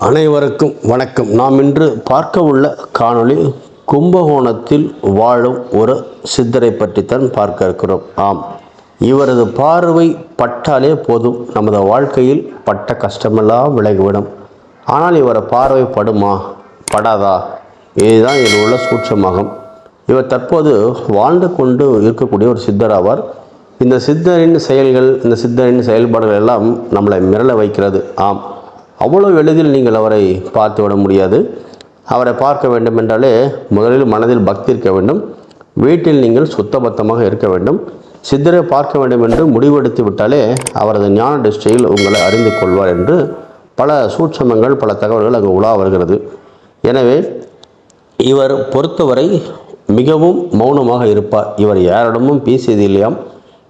அனைவருக்கும் வணக்கம். நாம் இன்று பார்க்க உள்ள காணொளி கும்பகோணத்தில் வாழும் ஒரு சித்தரை பற்றித்தான் பார்க்க இருக்கிறோம். ஆம், இவரது பார்வை பட்டாலே போதும், நமது வாழ்க்கையில் பட்ட கஷ்டமெல்லாம் விலகிவிடும். ஆனால் இவரை பார்வை படுமா படாதா, இதுதான் இதில் உள்ள சூட்சமாகும். இவர் தற்போது வாழ்ந்து கொண்டு இருக்கக்கூடிய ஒரு சித்தர் ஆவார். இந்த சித்தரின் செயல்கள், இந்த சித்தரின் செயல்பாடுகள் எல்லாம் நம்மளை மிரள வைக்கிறது. ஆம், அவ்வளோ எளிதில் நீங்கள் அவரை பார்த்து விட முடியாது. அவரை பார்க்க வேண்டும் என்றாலே முதலில் மனதில் பக்தி இருக்க வேண்டும். வீட்டில் நீங்கள் சுத்தபத்தமாக இருக்க வேண்டும். சித்தரை பார்க்க வேண்டும் என்று முடிவெடுத்து விட்டாலே அவரது ஞான திருஷ்டியில் உங்களை அறிந்து கொள்வார் என்று பல சூட்சமங்கள், பல தகவல்கள் அங்கு உலா வருகிறது. எனவே இவர் பொறுத்தவரை மிகவும் மௌனமாக இருப்பார். இவர் யாரிடமும் பேசியது இல்லையாம்,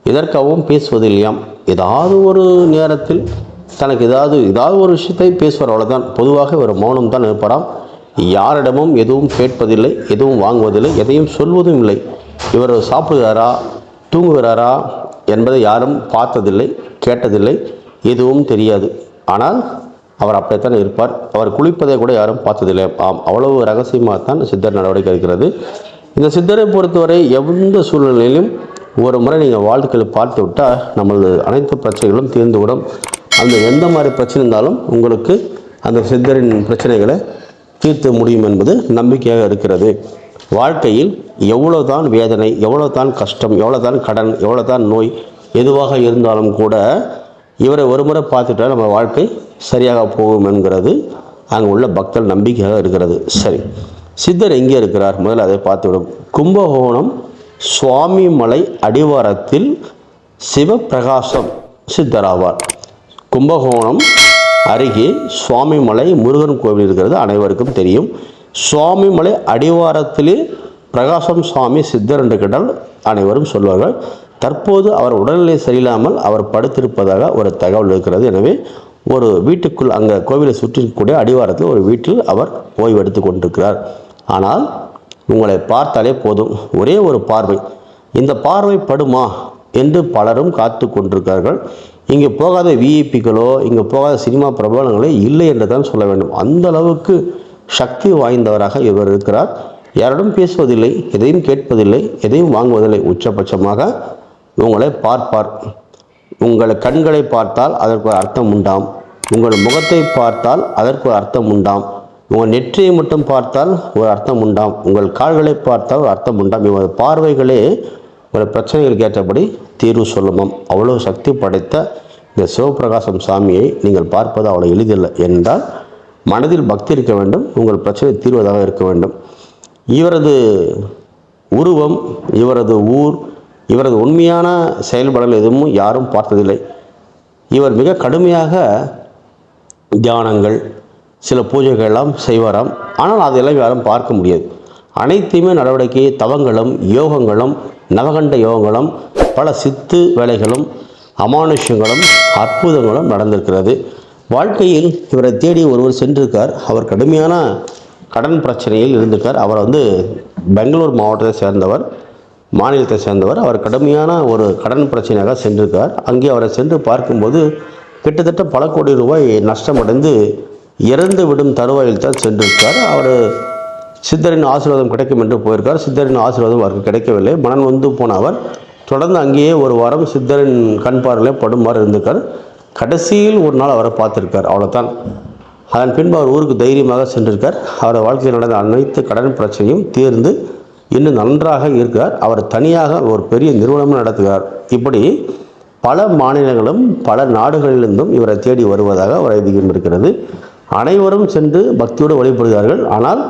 இதற்காகவும் பேசுவது இல்லையாம். ஏதாவது ஒரு நேரத்தில் தனக்கு ஏதாவது ஒரு விஷயத்தை பேசுவார், அவ்வளோதான். பொதுவாக இவர் மௌனம் தான் இருப்பாராம். யாரிடமும் எதுவும் கேட்பதில்லை, எதுவும் வாங்குவதில்லை, எதையும் சொல்வதும் இல்லை. இவர் சாப்பிடுகிறாரா, தூங்குகிறாரா என்பதை யாரும் பார்த்ததில்லை, கேட்டதில்லை, எதுவும் தெரியாது. ஆனால் அவர் அப்படித்தான் இருப்பார். அவர் குளிப்பதை கூட யாரும் பார்த்ததில்லை. ஆம், அவ்வளவு ரகசியமாகத்தான் சித்தர் நடவடிக்கை இருக்கிறது. இந்த சித்தரை பொறுத்தவரை எந்த சூழ்நிலையிலும் ஒரு முறை நீங்கள் வாழ்க்கையில் பார்த்து விட்டால் நம்மளது அனைத்து பிரச்சனைகளும் தீர்ந்துவிடும். அந்த எந்த மாதிரி பிரச்சனை இருந்தாலும் உங்களுக்கு அந்த சித்தரின் பிரச்சனைகளை தீர்த்த முடியும் என்பது நம்பிக்கையாக இருக்கிறது. வாழ்க்கையில் எவ்வளோதான் வேதனை, எவ்வளோதான் கஷ்டம், எவ்வளோதான் கடன், எவ்வளோதான் நோய் எதுவாக இருந்தாலும் கூட இவரை ஒரு முறை பார்த்துட்டால் நம்ம வாழ்க்கை சரியாக போகும் என்கிறது அங்கே உள்ள பக்தர் நம்பிக்கையாக இருக்கிறது. சரி, சித்தர் எங்கே இருக்கிறார் முதல்ல அதை பார்த்துவிடும். கும்பகோணம் சுவாமிமலை அடிவாரத்தில் சிவபிரகாசம் சித்தராவார். கும்பகோணம் அருகே சுவாமிமலை முருகன் கோவில் இருக்கிறது, அனைவருக்கும் தெரியும். சுவாமிமலை அடிவாரத்திலே பிரகாசம் சுவாமி சித்தர் என்று கேட்டால் அனைவரும் சொல்வார்கள். தற்போது அவர் உடல்நிலை சரியில்லாமல் அவர் படுத்திருப்பதாக ஒரு தகவல் இருக்கிறது. எனவே ஒரு வீட்டுக்குள், அங்கே கோவிலை சுற்றிக்கூடிய அடிவாரத்தில் ஒரு வீட்டில் அவர் ஓய்வெடுத்து கொண்டிருக்கிறார். ஆனால் உங்களை பார்த்தாலே போதும், ஒரே ஒரு பார்வை, இந்த பார்வை படுமா என்று பலரும் காத்து கொண்டிருக்கிறார்கள். இங்கே போகாத விஐபிகளோ, இங்கே போகாத சினிமா பிரபலங்களோ இல்லை என்று தான் சொல்ல வேண்டும். அந்த அளவுக்கு சக்தி வாய்ந்தவராக இவர் இருக்கிறார். யாரிடம் பேசுவதில்லை, எதையும் கேட்பதில்லை, எதையும் வாங்குவதில்லை. உச்சபட்சமாக உங்களை பார்ப்பார். உங்கள் கண்களை பார்த்தால் அதற்கு ஒரு அர்த்தம் உண்டாம், உங்கள் முகத்தை பார்த்தால் அதற்கு ஒரு அர்த்தம் உண்டாம், உங்கள் நெற்றியை மட்டும் பார்த்தால் ஒரு அர்த்தம் உண்டாம், உங்கள் கால்களை பார்த்தால் ஒரு அர்த்தம் உண்டாம். இவர் பார்வைகளே ஒரு பிரச்சனைகளுக்கு ஏற்றபடி தீர்வு சொல்லுமாம். அவ்வளோ சக்தி படைத்த இந்த சிவபிரகாசம் சாமியை நீங்கள் பார்ப்பது அவ்வளோ எளிதில்லை. என்றால் மனதில் பக்தி இருக்க வேண்டும், உங்கள் பிரச்சனை தீர்வதாக இருக்க வேண்டும். இவரது உருவம், இவரது ஊர், இவரது உண்மையான செயல்பாடுகள் எதுவும் யாரும் பார்த்ததில்லை. இவர் மிக கடுமையாக தியானங்கள், சில பூஜைகள் எல்லாம் செய்வாராம். ஆனால் அதெல்லாம் யாரும் பார்க்க முடியாது. அனைத்தையுமே நடவடிக்கை, தவங்களும் யோகங்களும் நவகண்ட யோகங்களும் பல சித்து வேலைகளும் அமானுஷ்யங்களும் அற்புதங்களும் நடந்திருக்கிறது. வாழ்க்கையில் இவரை தேடி ஒருவர் சென்றிருக்கார். அவர் கடுமையான கடன் பிரச்சனையில் இருந்திருக்கார். அவர் பெங்களூர் மாவட்டத்தை சேர்ந்தவர், மாநிலத்தை சேர்ந்தவர். அவர் கடுமையான ஒரு கடன் பிரச்சனையாக சென்றிருக்கார். அங்கே அவரை சென்று பார்க்கும்போது கிட்டத்தட்ட பல கோடி ரூபாய் நஷ்டமடைந்து இறந்து விடும் தருவாயில் தான் சென்றிருக்கார். அவர் சித்தரின் ஆசீர்வாதம் கிடைக்கும் என்று போயிருக்கார். சித்தரின் ஆசீர்வாதம் அவருக்கு கிடைக்கவில்லை. மனம் வந்து போன அவர் தொடர்ந்து அங்கேயே ஒரு வாரம் சித்தரின் கண் பார்வையிலே படுமாறு இருந்திருக்கார். கடைசியில் ஒரு நாள் அவரை பார்த்துருக்கார், அவ்வளோதான். அதன் பின்பு அவர் ஊருக்கு தைரியமாக சென்றிருக்கார். அவரது வாழ்க்கையில் நடந்த அனைத்து கடன் பிரச்சனையும் தீர்ந்து இன்னும் நன்றாக இருக்கிறார். அவர் தனியாக ஒரு பெரிய நிறுவனமும் நடத்துகிறார். இப்படி பல மாநிலங்களும் பல நாடுகளிலிருந்தும் இவரை தேடி வருவதாக ஒரு ஐதீகம் இருக்கிறது. அனைவரும் சென்று பக்தியோடு வழிபடுகிறார்கள். ஆனால்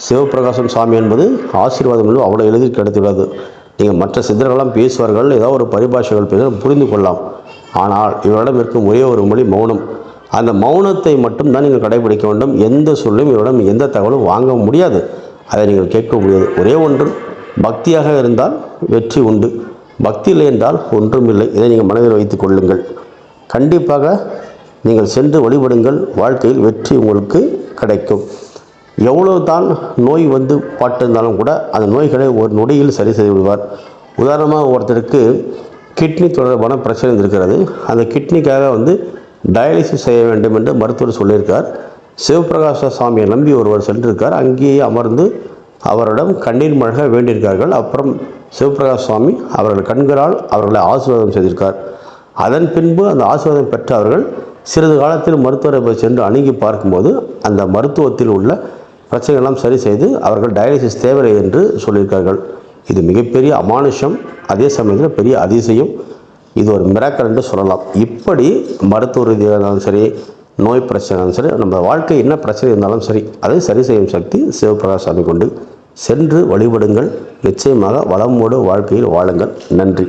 சிவபிரகாசம் சாமி என்பது ஆசீர்வாதம் என்பது அவ்வளோ எளிதில் கிடைத்துள்ளது. நீங்கள் மற்ற சித்தர்களெல்லாம் பேசுவார்கள், ஏதாவது ஒரு பரிபாஷைகள் பேச புரிந்து கொள்ளலாம். ஆனால் இவரிடம் இருக்கும் ஒரே ஒரு மொழி மௌனம். அந்த மௌனத்தை மட்டும் தான் நீங்கள் கடைபிடிக்க வேண்டும். எந்த சொல்லும் இவரிடம் எந்த தகவலும் வாங்க முடியாது, அதை நீங்கள் கேட்க முடியாது. ஒரே ஒன்று, பக்தியாக இருந்தால் வெற்றி உண்டு, பக்தி இல்லை என்றால் ஒன்றும் இல்லை. இதை நீங்கள் மனதில் வைத்துக் கொள்ளுங்கள். கண்டிப்பாக நீங்கள் சென்று வழிபடுங்கள், வாழ்க்கையில் வெற்றி உங்களுக்கு கிடைக்கும். எவ்வளவு தான் நோய் பாட்டிருந்தாலும் கூட அந்த நோய்களை ஒரு நொடியில் சரி செய்து விடுவார். உதாரணமாக ஒருத்தருக்கு கிட்னி தொடர்பான பிரச்சனை இருக்கிறது. அந்த கிட்னிக்காக டயாலிசிஸ் செய்ய வேண்டும் என்று மருத்துவர் சொல்லியிருக்கார். சிவபிரகாச சுவாமியை நம்பி ஒருவர் சென்றிருக்கார். அங்கேயே அமர்ந்து அவரிடம் கண்ணீர் மழக வேண்டியிருக்கார்கள். அப்புறம் சிவபிரகாச சுவாமி அவர்கள் கண்களால் அவர்களை ஆசீர்வாதம் செய்திருக்கார். அதன் பின்பு அந்த ஆசீர்வாதம் பெற்ற அவர்கள் சிறிது காலத்தில் மருத்துவரை போய் சென்று அணுகி பார்க்கும்போது அந்த மருத்துவத்தில் உள்ள பிரச்சனைகள்லாம் சரி செய்து அவர்கள் டயாலிசிஸ் தேவையில்லை என்று சொல்லியிருக்கார்கள். இது மிகப்பெரிய அமானுஷம், அதே சமயத்தில் பெரிய அதிசயம். இது ஒரு மிராக்கல் என்று சொல்லலாம். இப்படி மருத்துவ ரீதியாக இருந்தாலும் சரி, நோய் பிரச்சனை இருந்தாலும் சரி, நம்ம வாழ்க்கை என்ன பிரச்சனை இருந்தாலும் சரி, அதை சரி செய்யும் சக்தி சிவபிரகாச சாமி கொண்டு. சென்று வழிபடுங்கள். நிச்சயமாக வளமோடு வாழ்க்கையில் வாழுங்கள். நன்றி.